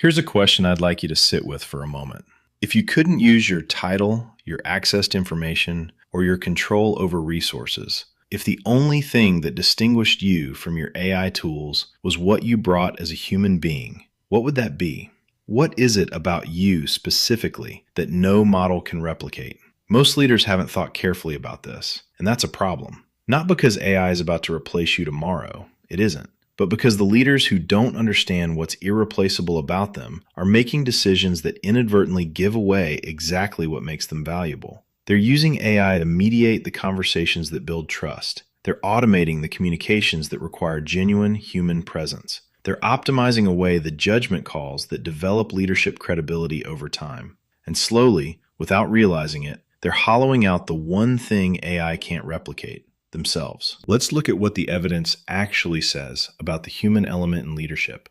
Here's a question I'd like you to sit with for a moment. If you couldn't use your title, your access to information, or your control over resources, if the only thing that distinguished you from your AI tools was what you brought as a human being, what would that be? What is it about you specifically that no model can replicate? Most leaders haven't thought carefully about this, and that's a problem. Not because AI is about to replace you tomorrow, it isn't, but because the leaders who don't understand what's irreplaceable about them are making decisions that inadvertently give away exactly what makes them valuable. They're using AI to mediate the conversations that build trust. They're automating the communications that require genuine human presence. They're optimizing away the judgment calls that develop leadership credibility over time. And slowly, without realizing it, they're hollowing out the one thing AI can't replicate: themselves. Let's look at what the evidence actually says about the human element in leadership,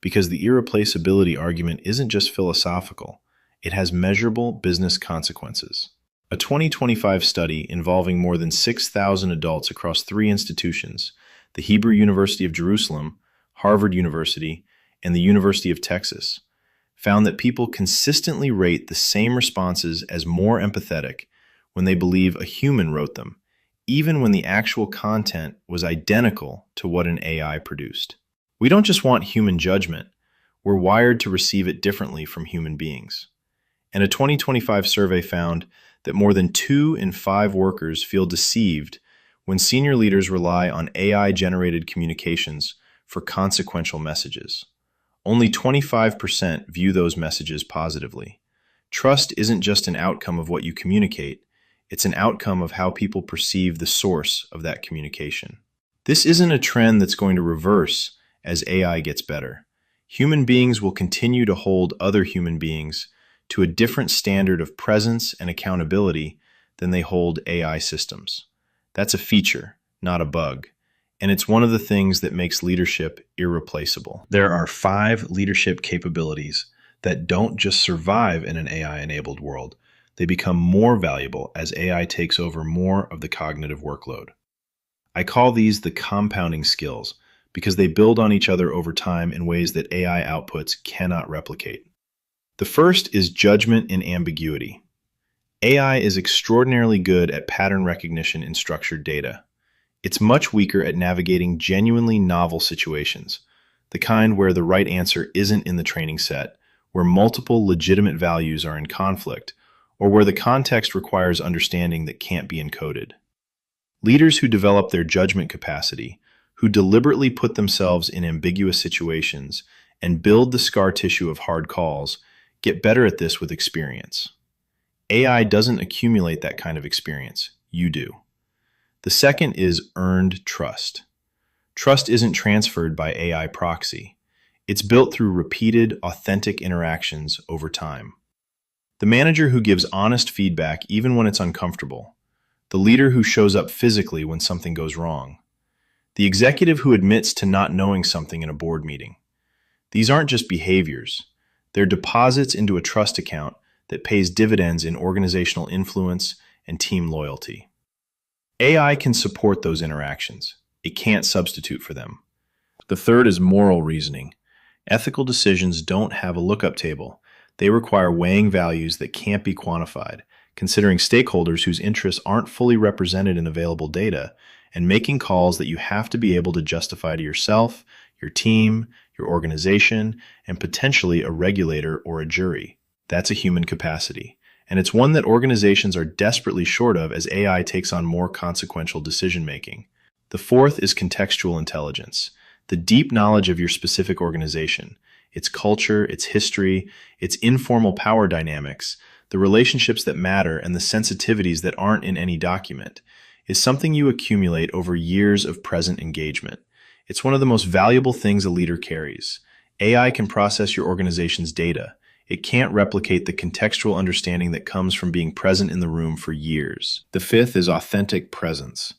because the irreplaceability argument isn't just philosophical, it has measurable business consequences. A 2025 study involving more than 6,000 adults across 3 institutions, the Hebrew University of Jerusalem, Harvard University, and the University of Texas, found that people consistently rate the same responses as more empathetic when they believe a human wrote them, even when the actual content was identical to what an AI produced. We don't just want human judgment, we're wired to receive it differently from human beings. And a 2025 survey found that more than 2 in 5 workers feel deceived when senior leaders rely on AI-generated communications for consequential messages. Only 25% view those messages positively. Trust isn't just an outcome of what you communicate, it's an outcome of how people perceive the source of that communication. This isn't a trend that's going to reverse as AI gets better. Human beings will continue to hold other human beings to a different standard of presence and accountability than they hold AI systems. That's a feature, not a bug. And it's one of the things that makes leadership irreplaceable. There are 5 leadership capabilities that don't just survive in an AI-enabled world. They become more valuable as AI takes over more of the cognitive workload. I call these the compounding skills because they build on each other over time in ways that AI outputs cannot replicate. The first is judgment in ambiguity. AI is extraordinarily good at pattern recognition in structured data. It's much weaker at navigating genuinely novel situations, the kind where the right answer isn't in the training set, where multiple legitimate values are in conflict, or where the context requires understanding that can't be encoded. Leaders who develop their judgment capacity, who deliberately put themselves in ambiguous situations and build the scar tissue of hard calls, get better at this with experience. AI doesn't accumulate that kind of experience, you do. The second is earned trust. Trust isn't transferred by AI proxy. It's built through repeated, authentic interactions over time. The manager who gives honest feedback even when it's uncomfortable. The leader who shows up physically when something goes wrong. The executive who admits to not knowing something in a board meeting. These aren't just behaviors. They're deposits into a trust account that pays dividends in organizational influence and team loyalty. AI can support those interactions. It can't substitute for them. The third is moral reasoning. Ethical decisions don't have a lookup table. They require weighing values that can't be quantified, considering stakeholders whose interests aren't fully represented in available data, and making calls that you have to be able to justify to yourself, your team, your organization, and potentially a regulator or a jury. That's a human capacity. And it's one that organizations are desperately short of as AI takes on more consequential decision-making. The fourth is contextual intelligence, the deep knowledge of your specific organization, its culture, its history, its informal power dynamics, the relationships that matter, and the sensitivities that aren't in any document, is something you accumulate over years of present engagement. It's one of the most valuable things a leader carries. AI can process your organization's data. It can't replicate the contextual understanding that comes from being present in the room for years. The fifth is authentic presence.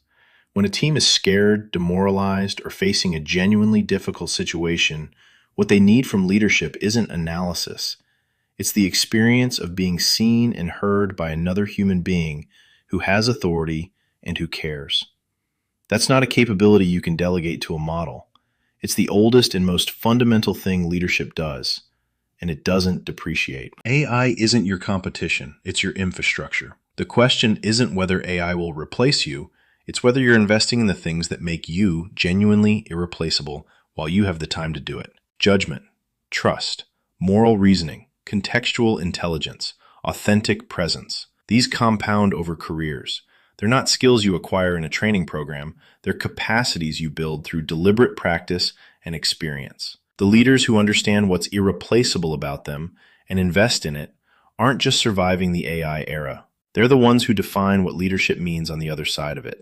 When a team is scared, demoralized, or facing a genuinely difficult situation, what they need from leadership isn't analysis. It's the experience of being seen and heard by another human being who has authority and who cares. That's not a capability you can delegate to a model. It's the oldest and most fundamental thing leadership does. and it doesn't depreciate. AI isn't your competition, it's your infrastructure. The question isn't whether AI will replace you, it's whether you're investing in the things that make you genuinely irreplaceable while you have the time to do it. Judgment, trust, moral reasoning, contextual intelligence, authentic presence. These compound over careers. They're not skills you acquire in a training program, they're capacities you build through deliberate practice and experience. The leaders who understand what's irreplaceable about them and invest in it aren't just surviving the AI era. They're the ones who define what leadership means on the other side of it.